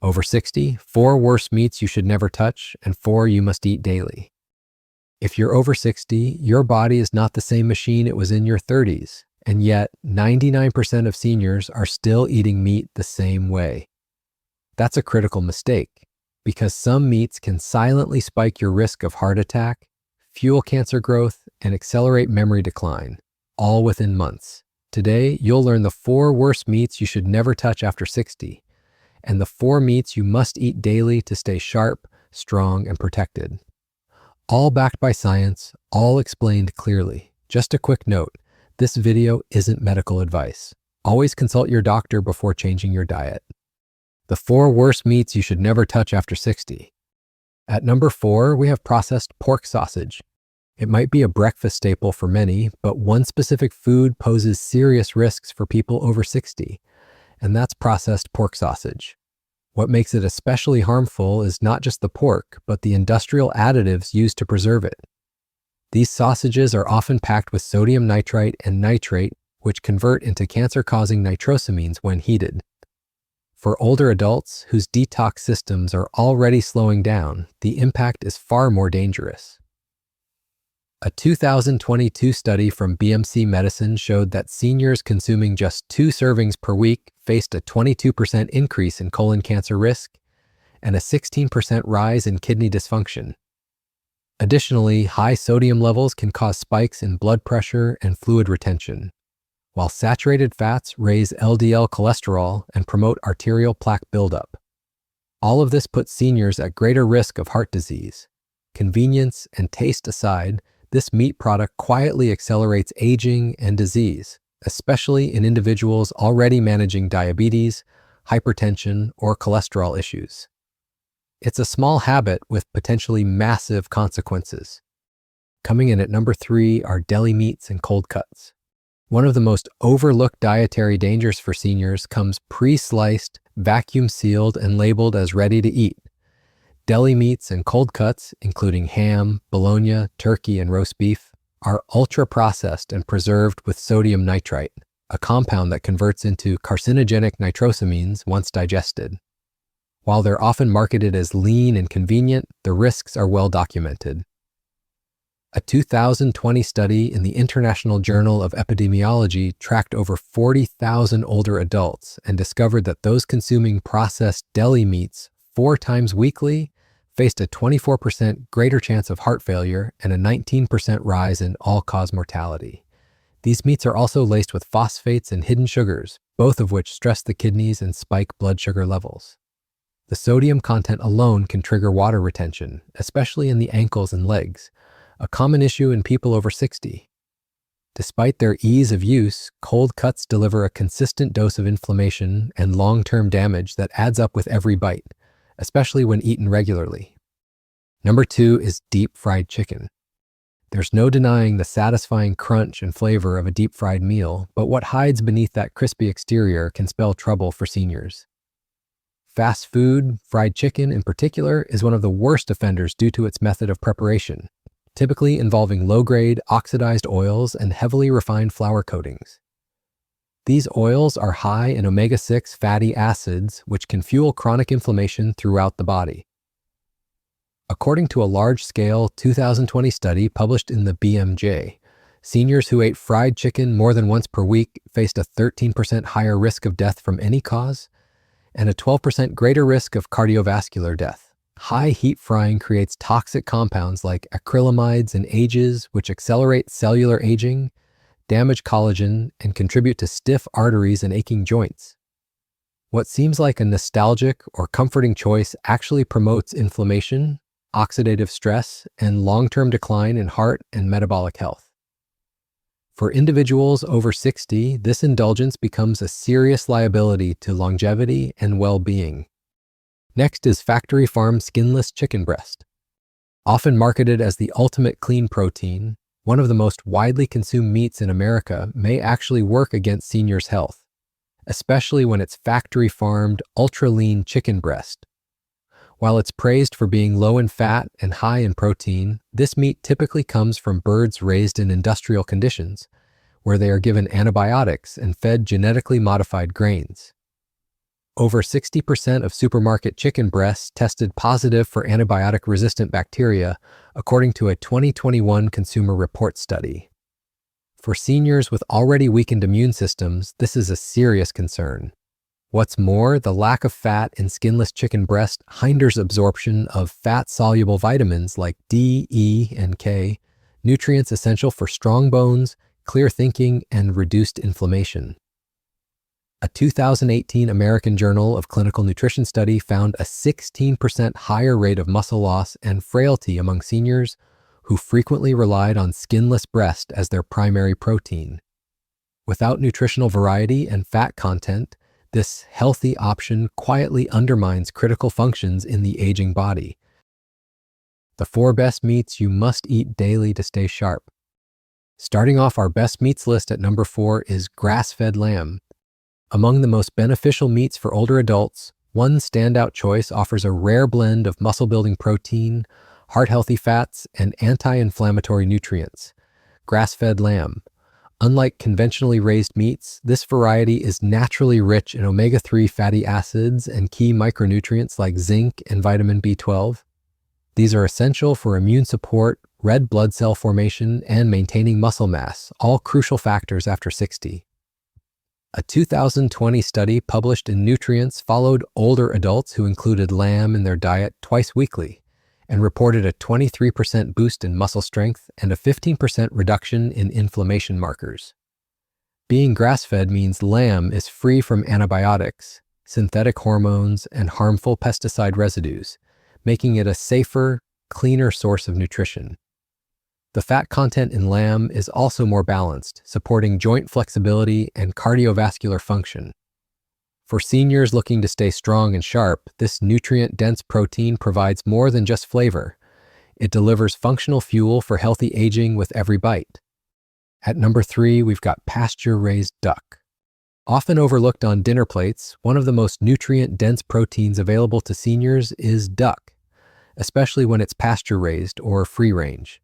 Over 60, 4 worst meats you should never touch, and 4 you must eat daily. If you're over 60, your body is not the same machine it was in your 30s, and yet 99% of seniors are still eating meat the same way. That's a critical mistake, because some meats can silently spike your risk of heart attack, fuel cancer growth, and accelerate memory decline, all within months. Today, you'll learn the 4 worst meats you should never touch after 60, and the 4 meats you must eat daily to stay sharp, strong, and protected. All backed by science, all explained clearly. Just a quick note, this video isn't medical advice. Always consult your doctor before changing your diet. The 4 worst meats you should never touch after 60. At number 4, we have processed pork sausage. It might be a breakfast staple for many, but one specific food poses serious risks for people over 60, and that's processed pork sausage. What makes it especially harmful is not just the pork, but the industrial additives used to preserve it. These sausages are often packed with sodium nitrite and nitrate, which convert into cancer-causing nitrosamines when heated. For older adults whose detox systems are already slowing down, the impact is far more dangerous. A 2022 study from BMC Medicine showed that seniors consuming just 2 servings per week faced a 22% increase in colon cancer risk and a 16% rise in kidney dysfunction. Additionally, high sodium levels can cause spikes in blood pressure and fluid retention, while saturated fats raise LDL cholesterol and promote arterial plaque buildup. All of this puts seniors at greater risk of heart disease. Convenience and taste aside, this meat product quietly accelerates aging and disease, especially in individuals already managing diabetes, hypertension, or cholesterol issues. It's a small habit with potentially massive consequences. Coming in at number 3 are deli meats and cold cuts. One of the most overlooked dietary dangers for seniors comes pre-sliced, vacuum-sealed, and labeled as ready to eat. Deli meats and cold cuts, including ham, bologna, turkey, and roast beef, are ultra-processed and preserved with sodium nitrite, a compound that converts into carcinogenic nitrosamines once digested. While they're often marketed as lean and convenient, the risks are well documented. A 2020 study in the International Journal of Epidemiology tracked over 40,000 older adults and discovered that those consuming processed deli meats 4 times weekly faced a 24% greater chance of heart failure and a 19% rise in all-cause mortality. These meats are also laced with phosphates and hidden sugars, both of which stress the kidneys and spike blood sugar levels. The sodium content alone can trigger water retention, especially in the ankles and legs, a common issue in people over 60. Despite their ease of use, cold cuts deliver a consistent dose of inflammation and long-term damage that adds up with every bite, especially when eaten regularly. Number 2 is deep fried chicken. There's no denying the satisfying crunch and flavor of a deep fried meal, but what hides beneath that crispy exterior can spell trouble for seniors. Fast food, fried chicken in particular, is one of the worst offenders due to its method of preparation, typically involving low-grade, oxidized oils and heavily refined flour coatings. These oils are high in omega-6 fatty acids, which can fuel chronic inflammation throughout the body. According to a large-scale 2020 study published in the BMJ, seniors who ate fried chicken more than once per week faced a 13% higher risk of death from any cause and a 12% greater risk of cardiovascular death. High heat frying creates toxic compounds like acrylamides and ages, which accelerate cellular aging, damage collagen, and contribute to stiff arteries and aching joints. What seems like a nostalgic or comforting choice actually promotes inflammation, oxidative stress, and long-term decline in heart and metabolic health. For individuals over 60, this indulgence becomes a serious liability to longevity and well-being. Next is factory farm skinless chicken breast. Often marketed as the ultimate clean protein, one of the most widely consumed meats in America may actually work against seniors' health, especially when it's factory-farmed, ultra-lean chicken breast. While it's praised for being low in fat and high in protein, this meat typically comes from birds raised in industrial conditions, where they are given antibiotics and fed genetically modified grains. Over 60% of supermarket chicken breasts tested positive for antibiotic-resistant bacteria, according to a 2021 Consumer Report study. For seniors with already weakened immune systems, this is a serious concern. What's more, the lack of fat in skinless chicken breast hinders absorption of fat-soluble vitamins like D, E, and K, nutrients essential for strong bones, clear thinking, and reduced inflammation. A 2018 American Journal of Clinical Nutrition study found a 16% higher rate of muscle loss and frailty among seniors who frequently relied on skinless breast as their primary protein. Without nutritional variety and fat content, this healthy option quietly undermines critical functions in the aging body. The 4 best meats you must eat daily to stay sharp. Starting off our best meats list at number 4 is grass-fed lamb. Among the most beneficial meats for older adults, one standout choice offers a rare blend of muscle-building protein, heart-healthy fats, and anti-inflammatory nutrients: grass-fed lamb. Unlike conventionally raised meats, this variety is naturally rich in omega-3 fatty acids and key micronutrients like zinc and vitamin B12. These are essential for immune support, red blood cell formation, and maintaining muscle mass, all crucial factors after 60. A 2020 study published in Nutrients followed older adults who included lamb in their diet twice weekly and reported a 23% boost in muscle strength and a 15% reduction in inflammation markers. Being grass-fed means lamb is free from antibiotics, synthetic hormones, and harmful pesticide residues, making it a safer, cleaner source of nutrition. The fat content in lamb is also more balanced, supporting joint flexibility and cardiovascular function. For seniors looking to stay strong and sharp, this nutrient-dense protein provides more than just flavor. It delivers functional fuel for healthy aging with every bite. At number 3, we've got pasture-raised duck. Often overlooked on dinner plates, one of the most nutrient-dense proteins available to seniors is duck, especially when it's pasture-raised or free-range.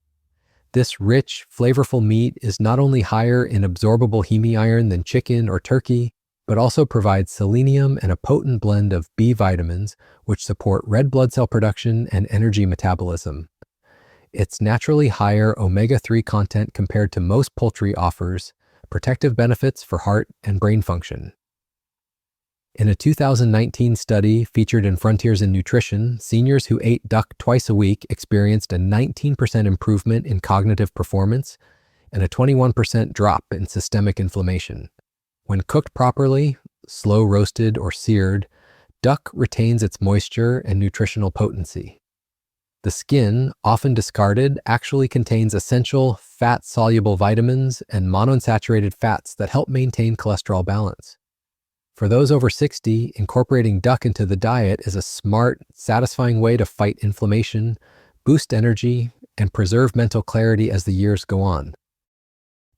This rich, flavorful meat is not only higher in absorbable heme iron than chicken or turkey, but also provides selenium and a potent blend of B vitamins, which support red blood cell production and energy metabolism. Its naturally higher omega-3 content compared to most poultry offers protective benefits for heart and brain function. In a 2019 study featured in Frontiers in Nutrition, seniors who ate duck twice a week experienced a 19% improvement in cognitive performance and a 21% drop in systemic inflammation. When cooked properly, slow roasted or seared, duck retains its moisture and nutritional potency. The skin, often discarded, actually contains essential fat-soluble vitamins and monounsaturated fats that help maintain cholesterol balance. For those over 60, incorporating duck into the diet is a smart, satisfying way to fight inflammation, boost energy, and preserve mental clarity as the years go on.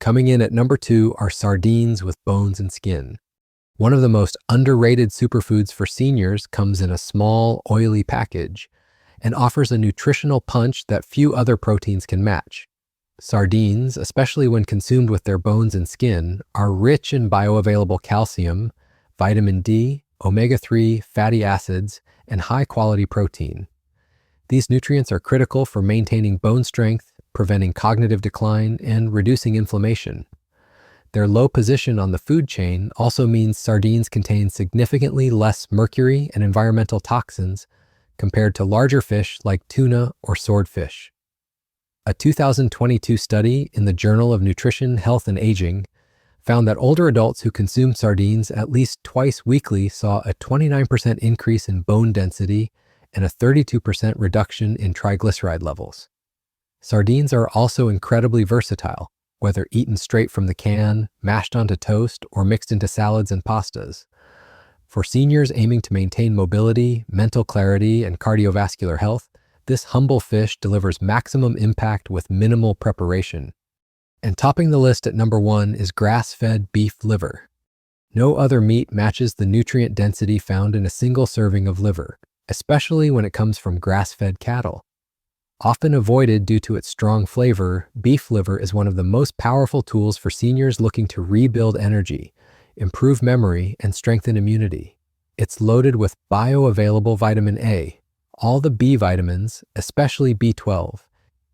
Coming in at number 2 are sardines with bones and skin. One of the most underrated superfoods for seniors comes in a small, oily package and offers a nutritional punch that few other proteins can match. Sardines, especially when consumed with their bones and skin, are rich in bioavailable calcium, vitamin D, omega-3 fatty acids, and high-quality protein. These nutrients are critical for maintaining bone strength, preventing cognitive decline, and reducing inflammation. Their low position on the food chain also means sardines contain significantly less mercury and environmental toxins compared to larger fish like tuna or swordfish. A 2022 study in the Journal of Nutrition, Health, and Aging found that older adults who consumed sardines at least twice weekly saw a 29% increase in bone density and a 32% reduction in triglyceride levels. Sardines are also incredibly versatile, whether eaten straight from the can, mashed onto toast, or mixed into salads and pastas. For seniors aiming to maintain mobility, mental clarity, and cardiovascular health, this humble fish delivers maximum impact with minimal preparation. And topping the list at number 1 is grass-fed beef liver. No other meat matches the nutrient density found in a single serving of liver, especially when it comes from grass-fed cattle. Often avoided due to its strong flavor, beef liver is one of the most powerful tools for seniors looking to rebuild energy, improve memory, and strengthen immunity. It's loaded with bioavailable vitamin A, all the B vitamins, especially B12,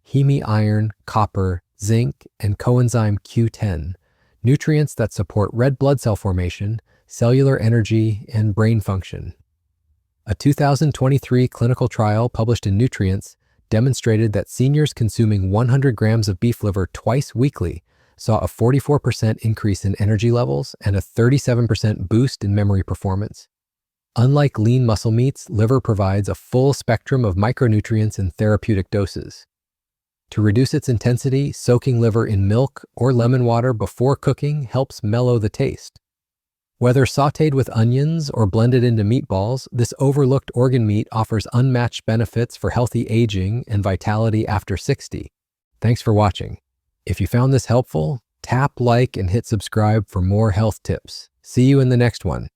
heme iron, copper, zinc, and coenzyme Q10, nutrients that support red blood cell formation, cellular energy, and brain function. A 2023 clinical trial published in Nutrients demonstrated that seniors consuming 100 grams of beef liver twice weekly saw a 44% increase in energy levels and a 37% boost in memory performance. Unlike lean muscle meats, liver provides a full spectrum of micronutrients in therapeutic doses. To reduce its intensity, soaking liver in milk or lemon water before cooking helps mellow the taste. Whether sautéed with onions or blended into meatballs, this overlooked organ meat offers unmatched benefits for healthy aging and vitality after 60. Thanks for watching. If you found this helpful, tap like and hit subscribe for more health tips. See you in the next one.